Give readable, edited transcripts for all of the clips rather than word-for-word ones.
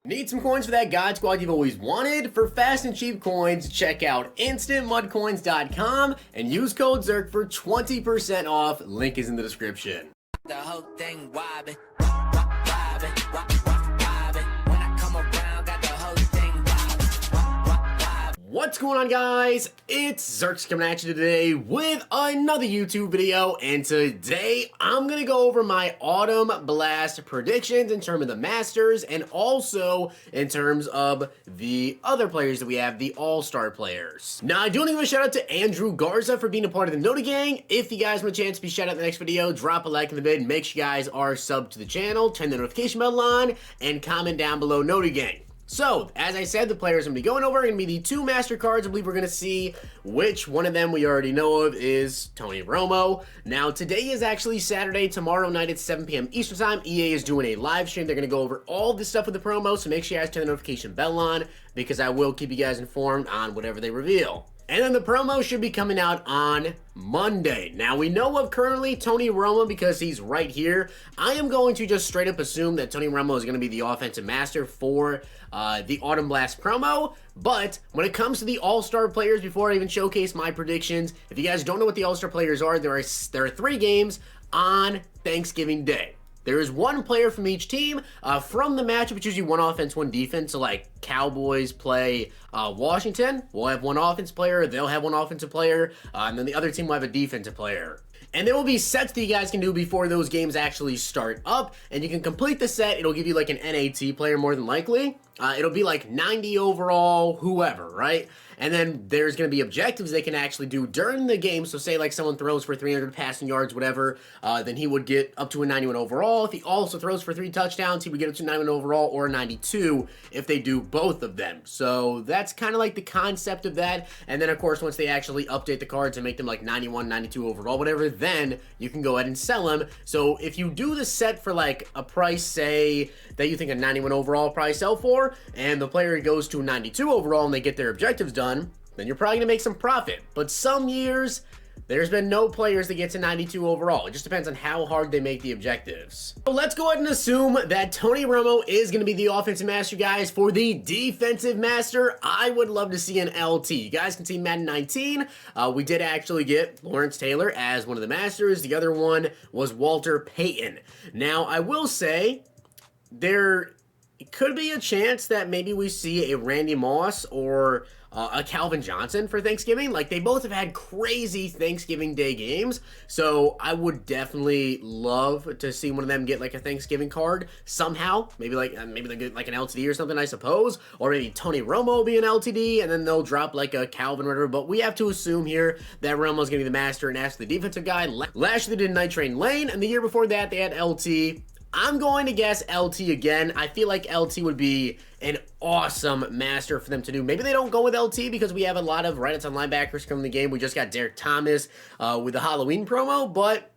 Need some coins for that God Squad you've always wanted? For fast and cheap coins, check out instantmudcoins.com and use code ZERK for 20% off. Link is in the description. The whole thing wobbin', wobbin'. When I come around, got the whole thing wobbin'. What's going on, guys? It's Zirksee coming at you today with another YouTube video, and today I'm gonna go over my Autumn Blast predictions in terms of the Masters and also in terms of the other players that we have, the All-Star players. Now, I do want to give a shout out to Andrew Garza for being a part of the Nota Gang. If you guys want a chance to be shout out in the next video, drop a like in the vid, make sure you guys are subbed to the channel, turn the notification bell on, and comment down below Nota Gang. So, as I said, the players I'm going to be going over are going to be the two Master cards. I believe we're going to see which one of them we already know of is Tony Romo. Now, today is actually Saturday. Tomorrow night at 7 p.m. Eastern Time, EA is doing a live stream. They're going to go over all this stuff with the promo, so make sure you guys turn the notification bell on because I will keep you guys informed on whatever they reveal. And then the promo should be coming out on Monday. Now, we know of currently Tony Romo because he's right here. I am going to just straight up assume that Tony Romo is going to be the offensive master for the Autumn Blast promo. But when it comes to the All-Star players, before I even showcase my predictions, if you guys don't know what the All-Star players are, there are 3 games on Thanksgiving Day. There is one player from each team. From the matchup, it's usually one offense, one defense. So, like, Cowboys play Washington. We'll have one offense player. They'll have one offensive player. And then the other team will have a defensive player. And there will be sets that you guys can do before those games actually start up. And you can complete the set. It'll give you, like, an NAT player more than likely. It'll be, like, 90 overall, whoever, right? And then there's going to be objectives they can actually do during the game. So say like someone throws for 300 passing yards, whatever, then he would get up to a 91 overall. If he also throws for 3 touchdowns, he would get up to 91 overall or a 92 if they do both of them. So that's kind of like the concept of that. And then, of course, once they actually update the cards and make them like 91, 92 overall, whatever, then you can go ahead and sell them. So if you do the set for like a price, say, that you think a 91 overall price sell for, and the player goes to 92 overall and they get their objectives done, then you're probably going to make some profit. But some years, there's been no players that get to 92 overall. It just depends on how hard they make the objectives. So let's go ahead and assume that Tony Romo is going to be the offensive master, guys. For the defensive master, I would love to see an LT. You guys can see Madden 19. We did actually get Lawrence Taylor as one of the masters. The other one was Walter Payton. Now, I will say there could be a chance that maybe we see a Randy Moss or a Calvin Johnson for Thanksgiving. Like, they both have had crazy Thanksgiving Day games, so I would definitely love to see one of them get like a Thanksgiving card somehow. Maybe they get like an LTD or something, I suppose, or maybe Tony Romo will be an LTD, and then they'll drop like a Calvin or whatever. But we have to assume here that Romo's gonna be the master and ask the defensive guy. Last year they did Night Train Lane, and the year before that they had LT. I'm going to guess LT again. I feel like LT would be an awesome master for them to do. Maybe they don't go with LT because we have a lot of right-outside linebackers coming in the game. We just got Derek Thomas with the Halloween promo, but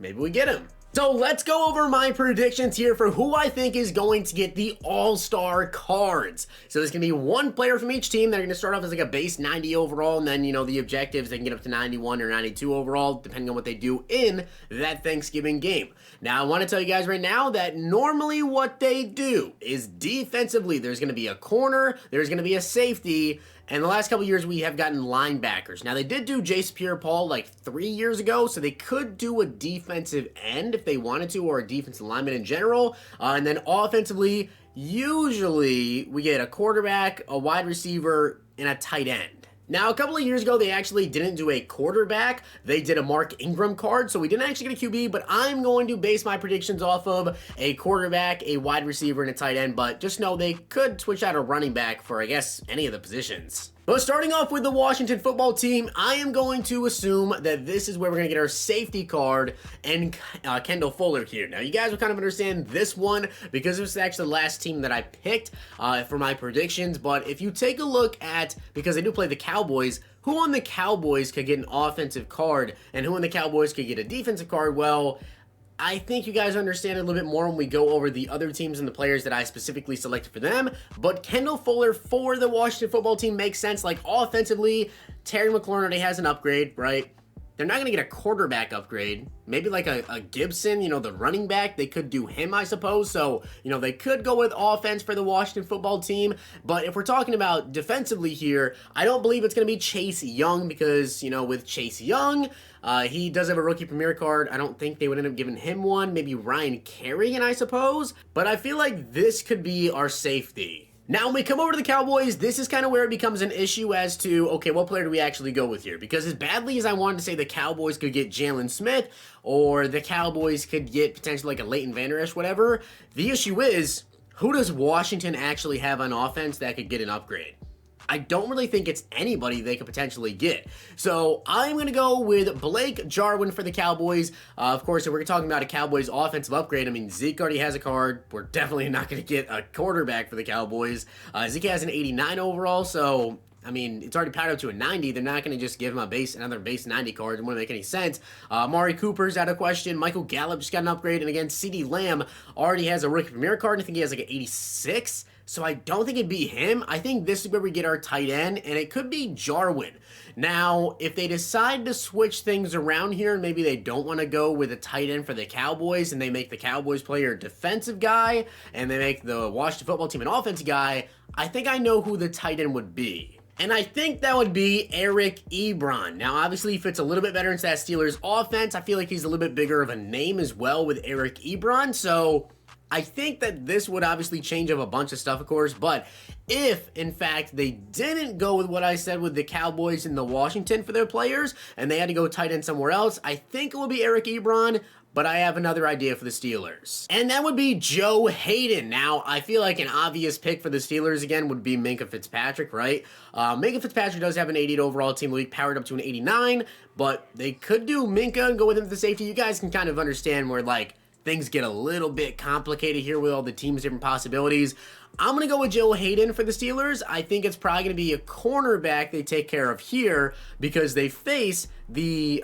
maybe we get him. So let's go over my predictions here for who I think is going to get the All-Star cards. So there's going to be one player from each team. They're going to start off as like a base 90 overall, and then, you know, the objectives, they can get up to 91 or 92 overall, depending on what they do in that Thanksgiving game. Now, I want to tell you guys right now that normally what they do is defensively, there's going to be a corner, there's going to be a safety, and the last couple years, we have gotten linebackers. Now, they did do Jace Pierre-Paul like 3 years ago, so they could do a defensive end if they wanted to, or a defensive lineman in general. And then offensively, usually we get a quarterback, a wide receiver, and a tight end. Now, a couple of years ago, they actually didn't do a quarterback. They did a Mark Ingram card, so we didn't actually get a QB, but I'm going to base my predictions off of a quarterback, a wide receiver, and a tight end, but just know they could switch out a running back for, I guess, any of the positions. But starting off with the Washington football team, I am going to assume that this is where we're going to get our safety card and Kendall Fuller here. Now, you guys will kind of understand this one because this is actually the last team that I picked for my predictions. But if you take a look at, because they do play the Cowboys, who on the Cowboys could get an offensive card and who on the Cowboys could get a defensive card? Well, I think you guys understand it a little bit more when we go over the other teams and the players that I specifically selected for them. But Kendall Fuller for the Washington football team makes sense. Like, offensively, Terry McLaurin already has an upgrade, right? they're not going to get a quarterback upgrade. Maybe like a Gibson, you know, the running back. They could do him, I suppose. So, you know, they could go with offense for the Washington football team. But if we're talking about defensively here, I don't believe it's going to be Chase Young because, you know, with Chase Young, he does have a rookie premier card. I don't think they would end up giving him one. Maybe Ryan Kerrigan, I suppose. But I feel like this could be our safety. Now, when we come over to the Cowboys, this is kind of where it becomes an issue as to, okay, what player do we actually go with here? Because as badly as I wanted to say the Cowboys could get Jalen Smith, or the Cowboys could get potentially like a Leighton Vander Esch, whatever, the issue is, who does Washington actually have on offense that could get an upgrade? I don't really think it's anybody they could potentially get. So I'm going to go with Blake Jarwin for the Cowboys. Of course, if we're talking about a Cowboys offensive upgrade, I mean, Zeke already has a card. We're definitely not going to get a quarterback for the Cowboys. Zeke has an 89 overall, so I mean, it's already powered up to a 90. They're not going to just give him another base 90 card. It wouldn't make any sense. Amari Cooper's out of question. Michael Gallup just got an upgrade. And again, CeeDee Lamb already has a rookie premier card. I think he has like an 86. So I don't think it'd be him. I think this is where we get our tight end, and it could be Jarwin. Now, if they decide to switch things around here, and maybe they don't want to go with a tight end for the Cowboys, and they make the Cowboys player a defensive guy, and they make the Washington football team an offensive guy, I think I know who the tight end would be. And I think that would be Eric Ebron. Now, obviously, he fits a little bit better into that Steelers offense. I feel like he's a little bit bigger of a name as well with Eric Ebron, so I think that this would obviously change up a bunch of stuff, of course, but if, in fact, they didn't go with what I said with the Cowboys and the Washington for their players, and they had to go tight end somewhere else, I think it will be Eric Ebron, but I have another idea for the Steelers. And that would be Joe Hayden. Now, I feel like an obvious pick for the Steelers, again, would be Minkah Fitzpatrick, right? Minkah Fitzpatrick does have an 88 overall team league, powered up to an 89, but they could do Minkah and go with him for the safety. You guys can kind of understand where, like, things get a little bit complicated here with all the teams' different possibilities. I'm going to go with Joe Hayden for the Steelers. I think it's probably going to be a cornerback they take care of here because they face the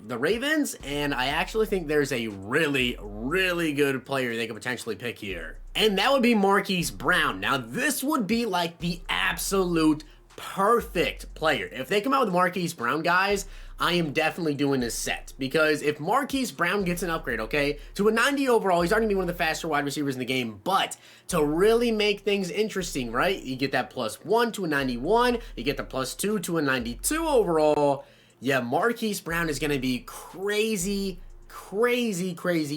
Ravens, and I actually think there's a really, really good player they could potentially pick here. And that would be Marquise Brown. Now, this would be like the absolute perfect player. If they come out with Marquise Brown, guys, I am definitely doing this set, because if Marquise Brown gets an upgrade, okay, to a 90 overall, he's already going to be one of the faster wide receivers in the game, but to really make things interesting, right, you get that +1 to a 91, you get the +2 to a 92 overall. Yeah, Marquise Brown is going to be crazy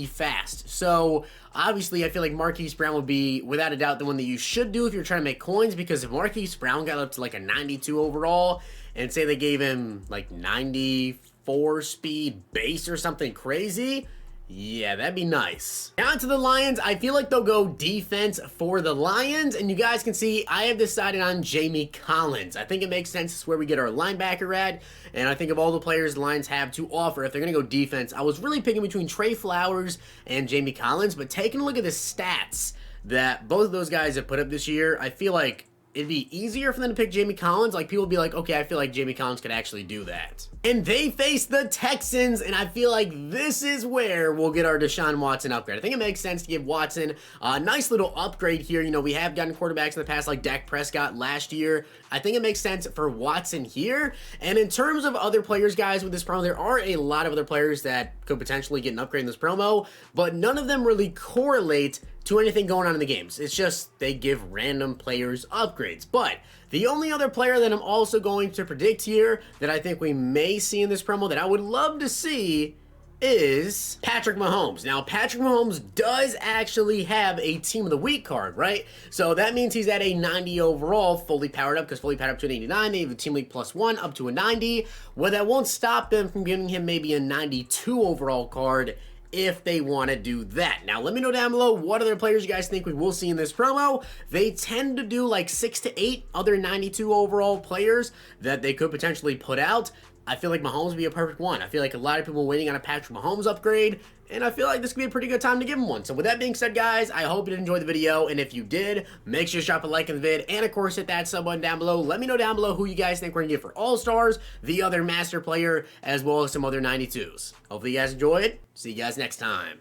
fast. So obviously I feel like Marquise Brown would be without a doubt the one that you should do if you're trying to make coins, because if Marquise Brown got up to like a 92 overall and say they gave him like 94 speed base or something crazy, yeah, that'd be nice. Now to the Lions. I feel like they'll go defense for the Lions, and you guys can see I have decided on Jamie Collins. I think it makes sense. It's where we get our linebacker at, and I think of all the players the Lions have to offer, if they're going to go defense, I was really picking between Trey Flowers and Jamie Collins, but taking a look at the stats that both of those guys have put up this year, I feel like it'd be easier for them to pick Jamie Collins. Like, people would be like, okay, I feel like Jamie Collins could actually do that. And they face the Texans, and I feel like this is where we'll get our Deshaun Watson upgrade. I think it makes sense to give Watson a nice little upgrade here. You know, we have gotten quarterbacks in the past like Dak Prescott last year. I think it makes sense for Watson here. And in terms of other players, guys, with this promo, there are a lot of other players that could potentially get an upgrade in this promo, but none of them really correlate to anything going on in the games. It's just they give random players upgrades. But the only other player that I'm also going to predict here that I think we may see in this promo that I would love to see is Patrick Mahomes. Now, Patrick Mahomes does actually have a Team of the Week card, right? So that means he's at a 90 overall, fully powered up, because fully powered up to an 89, they have a Team League +1 up to a 90. Well, that won't stop them from giving him maybe a 92 overall card if they want to do that. Now, let me know down below what other players you guys think we will see in this promo. They tend to do like 6 to 8 other 92 overall players that they could potentially put out. I feel like Mahomes would be a perfect one. I feel like a lot of people are waiting on a Patrick Mahomes upgrade, and I feel like this could be a pretty good time to give him one. So with that being said, guys, I hope you did enjoy the video, and if you did, make sure to drop a like in the vid, and of course hit that sub button down below. Let me know down below who you guys think we're going to get for All-Stars, the other Master Player, as well as some other 92s. Hopefully you guys enjoyed. See you guys next time.